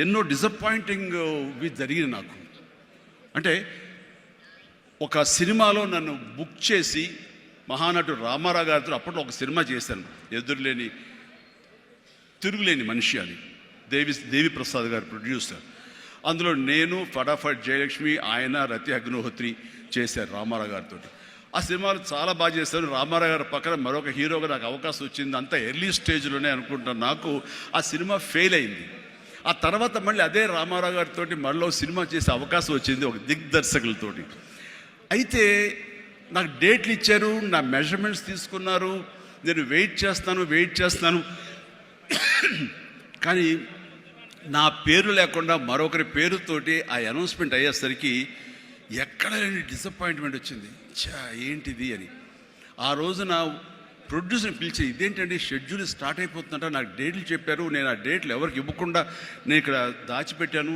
ఎన్నో డిసప్పాయింటింగ్ జరిగింది నాకు. అంటే ఒక సినిమాలో నన్ను బుక్ చేసి మహానటుడు రామారావు గారితో అప్పట్లో ఒక సినిమా చేశాను, ఎదురులేని తిరుగులేని మనిషి అని. దేవి ప్రసాద్ గారు ప్రొడ్యూసర్. అందులో నేను, ఫటాఫట్ జయలక్ష్మి, ఆయన, రతి అగ్నిహోత్రి చేశారు రామారావు గారితో. ఆ సినిమాలు చాలా బాగా చేశారు. రామారావు గారి పక్కన మరొక హీరోగా నాకు అవకాశం వచ్చింది. అంతా ఎర్లీ స్టేజ్లోనే అనుకుంటాను. నాకు ఆ సినిమా ఫెయిల్ అయింది. ఆ తర్వాత మళ్ళీ అదే రామారావు గారితో మళ్ళీ సినిమా చేసే అవకాశం వచ్చింది ఒక దిగ్దర్శకులతోటి. అయితే నాకు డేట్లు ఇచ్చారు, నా మెజర్మెంట్స్ తీసుకున్నారు, నేను వెయిట్ చేస్తాను. కానీ నా పేరు లేకుండా మరొకరి పేరుతోటి ఆ అనౌన్స్మెంట్ అయ్యేసరికి ఎక్కడ లేని డిసప్పాయింట్మెంట్ వచ్చింది. ఏంటిది అని. ఆ రోజున ప్రొడ్యూసర్ని పిలిచి, ఇదేంటండి షెడ్యూల్ స్టార్ట్ అయిపోతుందంట, నాకు డేట్లు చెప్పారు, నేను ఆ డేట్లు ఎవరికి ఇవ్వకుండా నేను ఇక్కడ దాచిపెట్టాను,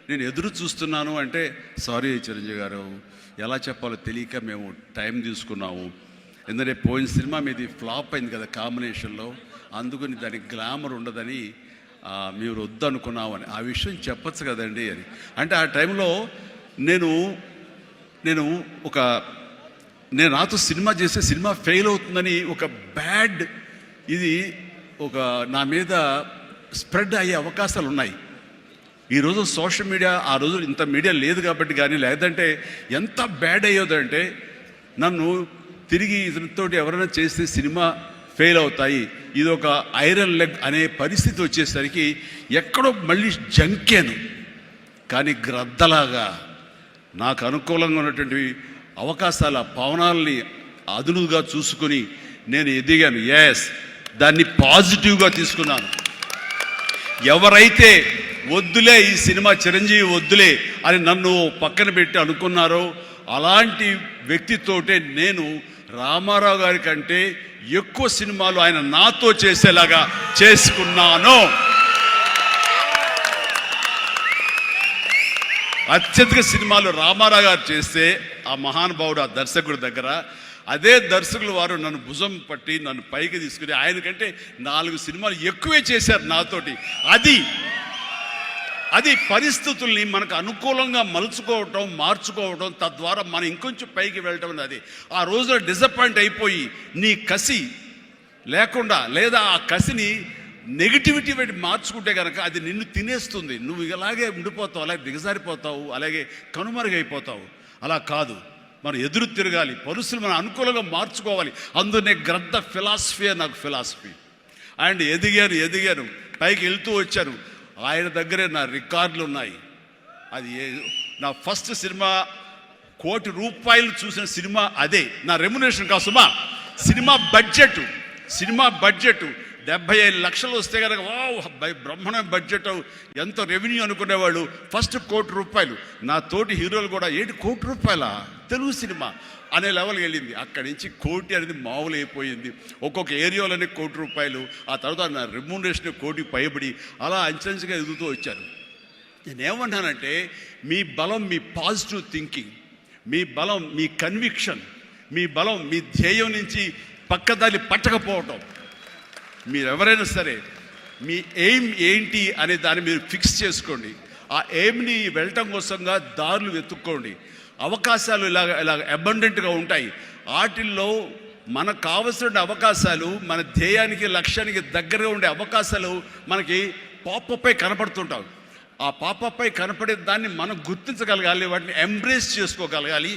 నేను ఎదురు చూస్తున్నాను అంటే, సారీ చిరంజీవి గారు, ఎలా చెప్పాలో తెలియక మేము టైం తీసుకున్నాము. ఎందుకంటే పోయిన సినిమా మీది ఫ్లాప్ అయింది కదా కాంబినేషన్లో, అందుకని దానికి గ్లామర్ ఉండదని మీరు వద్దు అనుకున్నాము అని. ఆ విషయం చెప్పచ్చు కదండి అని. అంటే ఆ టైంలో నేను నాతో సినిమా చేస్తే సినిమా ఫెయిల్ అవుతుందని ఒక బ్యాడ్ ఇది నా మీద స్ప్రెడ్ అయ్యే అవకాశాలు ఉన్నాయి. ఈరోజు సోషల్ మీడియా, ఆ రోజు ఇంత మీడియా లేదు కాబట్టి కానీ, లేదంటే ఎంత బ్యాడ్ అయ్యేదంటే నన్ను తిరిగి ఇతనితో ఎవరైనా చేస్తే సినిమా ఫెయిల్ అవుతాయి, ఇది ఒక ఐరన్ లెగ్ అనే పరిస్థితి వచ్చేసరికి ఎక్కడో మళ్ళీ జంకాను. కానీ గ్రద్దలాగా నాకు అనుకూలంగా ఉన్నటువంటి అవకాశాల పవనాల్ని అదునుగా చూసుకొని నేను ఎదిగాను. దాన్ని పాజిటివ్గా తీసుకున్నాను. ఎవరైతే వద్దులే ఈ సినిమా చిరంజీవి వద్దులే అని నన్ను పక్కన పెట్టి అనుకున్నారో అలాంటి వ్యక్తితోటే నేను రామారావు గారి కంటే ఎక్కువ సినిమాలు ఆయన నాతో చేసేలాగా చేసుకున్నాను. అత్యధిక సినిమాలు రామారావు గారు చేస్తే ఆ మహానుభావుడు, ఆ దర్శకుడి దగ్గర, అదే దర్శకులు వారు నన్ను భుజం పట్టి నన్ను పైకి తీసుకుని ఆయన కంటే 4 సినిమాలు ఎక్కువే చేశారు నాతోటి. అది పరిస్థితుల్ని మనకు అనుకూలంగా మార్చుకోవటం, తద్వారా మనం ఇంకొంచెం పైకి వెళ్ళటం అనేది. ఆ రోజులో డిసప్పాయింట్ అయిపోయి నీ కసి లేకుండా, లేదా ఆ కసిని నెగిటివిటీ పెట్టి మార్చుకుంటే కనుక అది నిన్ను తినేస్తుంది. నువ్వు ఇలాగే ఉండిపోతావు, అలాగే దిగజారిపోతావు, అలాగే కనుమరుగైపోతావు. అలా కాదు, మనం ఎదురు తిరగాలి, పరిస్థితులు మనం అనుకూలంగా మార్చుకోవాలి. అందునే గ్రద్ద ఫిలాసఫీ నాకు ఫిలాసఫీ. అండ్ ఎదిగాను, పైకి వెళ్తూ వచ్చాను. ఆయన దగ్గరే నా రికార్డులు ఉన్నాయి. అది నా ఫస్ట్ సినిమా ₹1 కోటి చూసిన సినిమా అదే. నా రెమ్యునరేషన్ కాదు సుమా, సినిమా బడ్జెట్ 75 లక్షలు వస్తే కనుక బ్రహ్మాండ బడ్జెట్, ఎంత రెవెన్యూ అనుకునేవాళ్ళు. ఫస్ట్ ₹1 కోటి. నా తోటి హీరోలు కూడా ₹1 కోటి తెలుగు సినిమా అనే లెవెల్కి వెళ్ళింది. అక్కడి నుంచి కోటి అనేది మామూలు అయిపోయింది. ఒక్కొక్క ఏరియాలోనే ₹1 కోటి. ఆ తర్వాత నా రెమ్యూనరేషన్ ₹1 కోటి పైబడి అలా అంచెంచుగా ఎదుగుతూ వచ్చాను. నేనేమన్నానంటే, మీ బలం మీ పాజిటివ్ థింకింగ్, మీ బలం మీ కన్విక్షన్, మీ బలం మీ ధ్యేయం నుంచి పక్కదారి పట్టకపోవటం. మీరెవరైనా సరే మీ ఎయిమ్ ఏంటి అనే దాన్ని మీరు ఫిక్స్ చేసుకోండి. ఆ ఎయిమ్ని వెళ్ళటం కోసంగా దారులు వెతుక్కోండి. అవకాశాలు ఇలాగ అబండెంట్గా ఉంటాయి. వాటిల్లో మనకు కావలసిన అవకాశాలు, మన ధ్యేయానికి లక్ష్యానికి దగ్గరగా ఉండే అవకాశాలు మనకి పాపపై కనపడుతుంటాయి. ఆ పాపపై కనపడే దాన్ని మనం గుర్తించగలగాలి, వాటిని ఎంబ్రేస్ చేసుకోగలగాలి,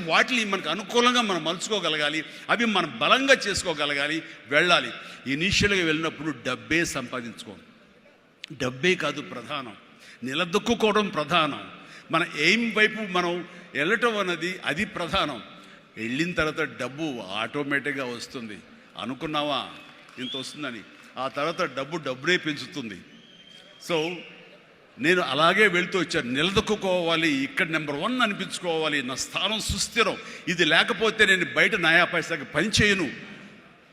వాటిని మనకు అనుకూలంగా మనం మలుచుకోగలగాలి, అవి మనం బలంగా చేసుకోగలగాలి, వెళ్ళాలి. ఇనీషియల్గా వెళ్ళినప్పుడు డబ్బే సంపాదించుకోండి. డబ్బే కాదు ప్రధానం, నిలదొక్కుకోవడం ప్రధానం. మన ఎయిమ్ వైపు మనం వెళ్ళటం అన్నది అది ప్రధానం. వెళ్ళిన తర్వాత డబ్బు ఆటోమేటిక్గా వస్తుంది. అనుకున్నావా ఇంత వస్తుందని, ఆ తర్వాత డబ్బునే పెంచుతుంది. సో నేను అలాగే వెళ్తూ వచ్చాను. నిలదొక్కుకోవాలి, ఇక్కడ నెంబర్ 1 అనిపించుకోవాలి, నా స్థానం సుస్థిరం. ఇది లేకపోతే నేను బయట నయా పైసాకి పని చేయను.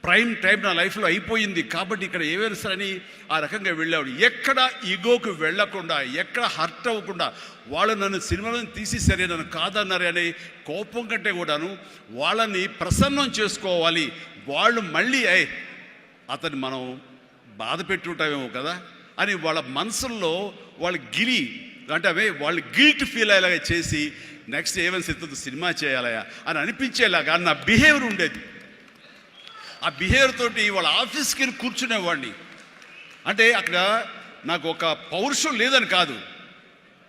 ప్రైమ్ టైం నా లైఫ్లో అయిపోయింది కాబట్టి ఇక్కడ ఏమైనా సరే అని ఆ రకంగా వెళ్ళేవాడు. ఎక్కడ ఈగోకు వెళ్ళకుండా, ఎక్కడ హర్ట్ అవ్వకుండా, వాళ్ళు నన్ను సినిమాలను తీసేసరే, నన్ను కాదన్నారే అనే కోపం కంటే కూడాను వాళ్ళని ప్రసన్నం చేసుకోవాలి. వాళ్ళు మళ్ళీ అతన్ని మనం బాధ పెట్టుంటామేమో కదా, అని వాళ్ళ మనసుల్లో వాళ్ళు అంటే అవే వాళ్ళు గిల్ట్ ఫీల్ అయ్యేలాగా చేసి నెక్స్ట్ ఏమైనా సిద్ధం సినిమా చేయాలయా అని అనిపించేలాగా నా బిహేవియర్ ఉండేది. ఆ బిహేవియర్ తోటి వాళ్ళ ఆఫీస్కి కూర్చునేవాడిని. అంటే అక్కడ నాకు ఒక పౌరుషం లేదని కాదు,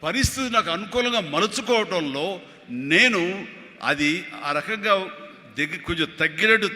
పరిస్థితి నాకు అనుకూలంగా మలుచుకోవడంలో నేను అది ఆ రకంగా కొంచెం తగ్గి వెళ్తూ